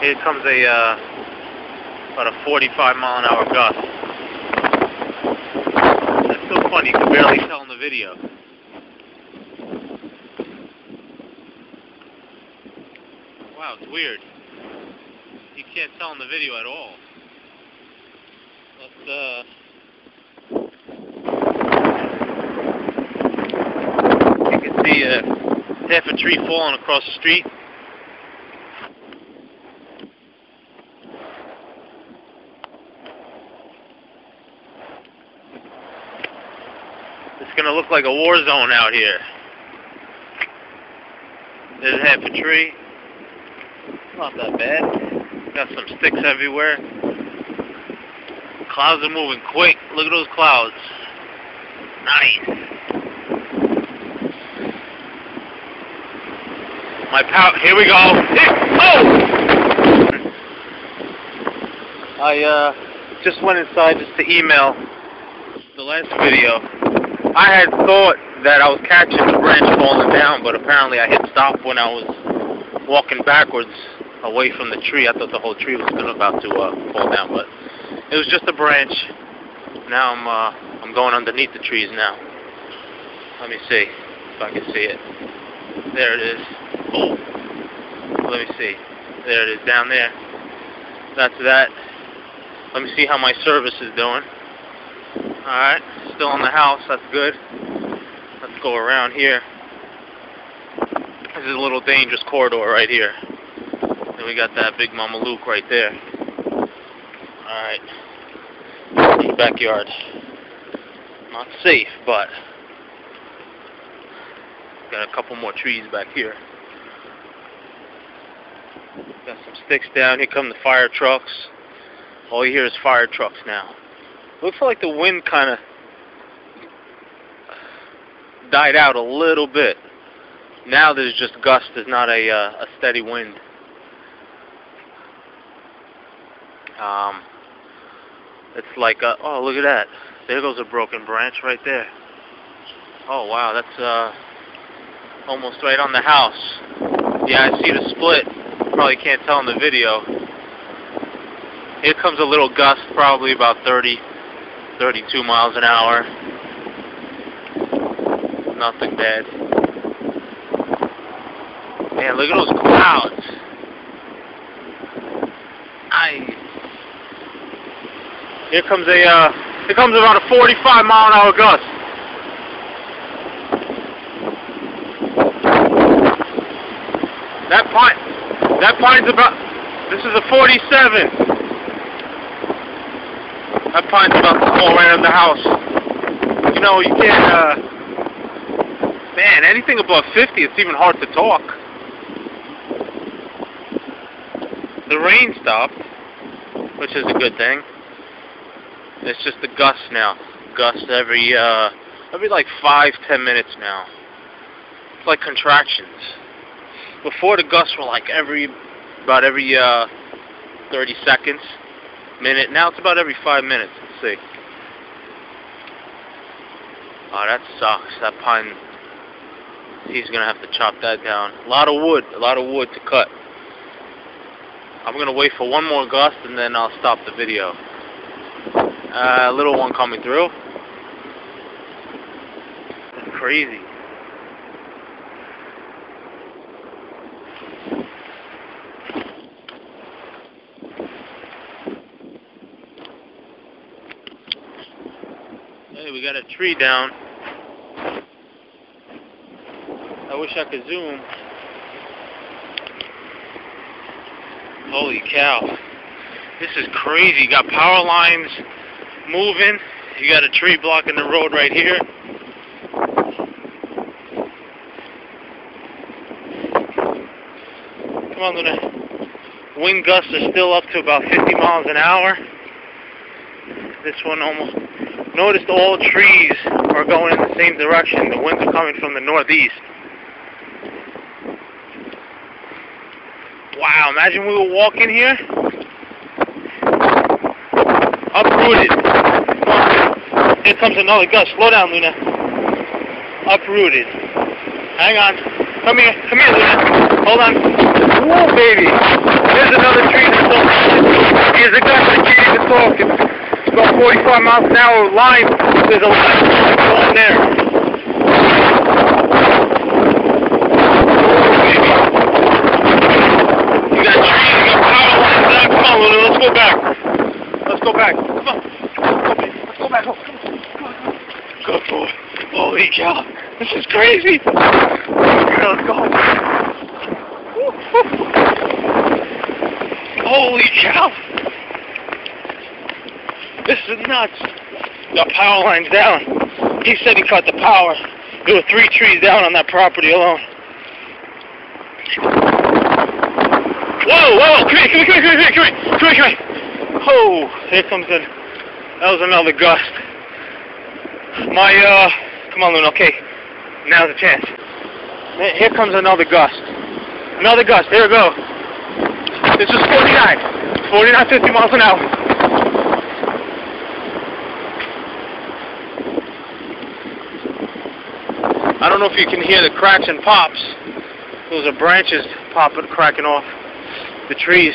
Here comes about a 45-mile-an-hour gust. That's so funny, you can barely tell in the video. Wow, it's weird. You can't tell in the video at all. You can see half a tree falling across the street. It's gonna look like a war zone out here. There's half a tree. Not that bad. Got some sticks everywhere. Clouds are moving quick. Look at those clouds. Nice. Here we go. Oh! I just went inside just to email the last video. I had thought that I was catching the branch falling down, but apparently I hit stop when I was walking backwards away from the tree. I thought the whole tree was about to fall down, but it was just a branch. Now I'm going underneath the trees now. Let me see if I can see it. There it is. Oh, let me see. There it is down there. That's that. Let me see how my service is doing. Alright, still in the house, that's good. Let's go around here. This is a little dangerous corridor right here. And we got that big Mama Luke right there. Alright. The backyard. Not safe, but got a couple more trees back here. Got some sticks down. Here come the fire trucks. All you hear is fire trucks now. Looks like the wind kind of died out a little bit. Now there's just gusts. There's not a steady wind. It's like oh, look at that. There goes a broken branch right there. Oh wow, that's almost right on the house. Yeah, I see the split. Probably can't tell in the video. Here comes a little gust, probably about 32 miles an hour. Nothing bad. Man, look at those clouds. Here comes about a 45-mile-an-hour gust. That pine's about. This is a 47. That pine's about to fall right on the house. You know, you can't, man, anything above 50, it's even hard to talk. The rain stopped, which is a good thing. It's just the gusts now. Gusts every like 5-10 minutes now. It's like contractions. Before the gusts were like about every 30 seconds. Minute. Now it's about every 5 minutes. Let's see. Oh, that sucks. That pine. He's gonna have to chop that down. A lot of wood to cut. I'm gonna wait for one more gust and then I'll stop the video. A little one coming through. That's crazy. Hey, we got a tree down. I wish I could zoom. Holy cow. This is crazy. You got power lines moving. You got a tree blocking the road right here. Come on, Luna. Wind gusts are still up to about 50 miles an hour. This one almost. Notice all trees are going in the same direction. The winds are coming from the northeast. Wow, imagine we were walking here. Uprooted. Here comes another gust. Slow down, Luna. Uprooted. Hang on. Come here, Luna. Hold on. Whoa, baby. There's another tree that's still falling. Here's a gust. I can't even talk. It's about 45 miles an hour line. There's a line going there. You got trees, you got power lines there. Come on, Luna, let's go back. Let's go back. Come on. Let's go back. Come on. Good boy. Holy cow. This is crazy. Let's go. Holy cow. This is nuts. The power line's down. He said he cut the power. There were 3 trees down on that property alone. Whoa, come here. Oh, here comes that was another gust. Come on, Luna, okay. Now's the chance. Here comes another gust. Another gust, here we go. This is 49, 50 miles an hour. I don't know if you can hear the cracks and pops. Those are branches cracking off the trees.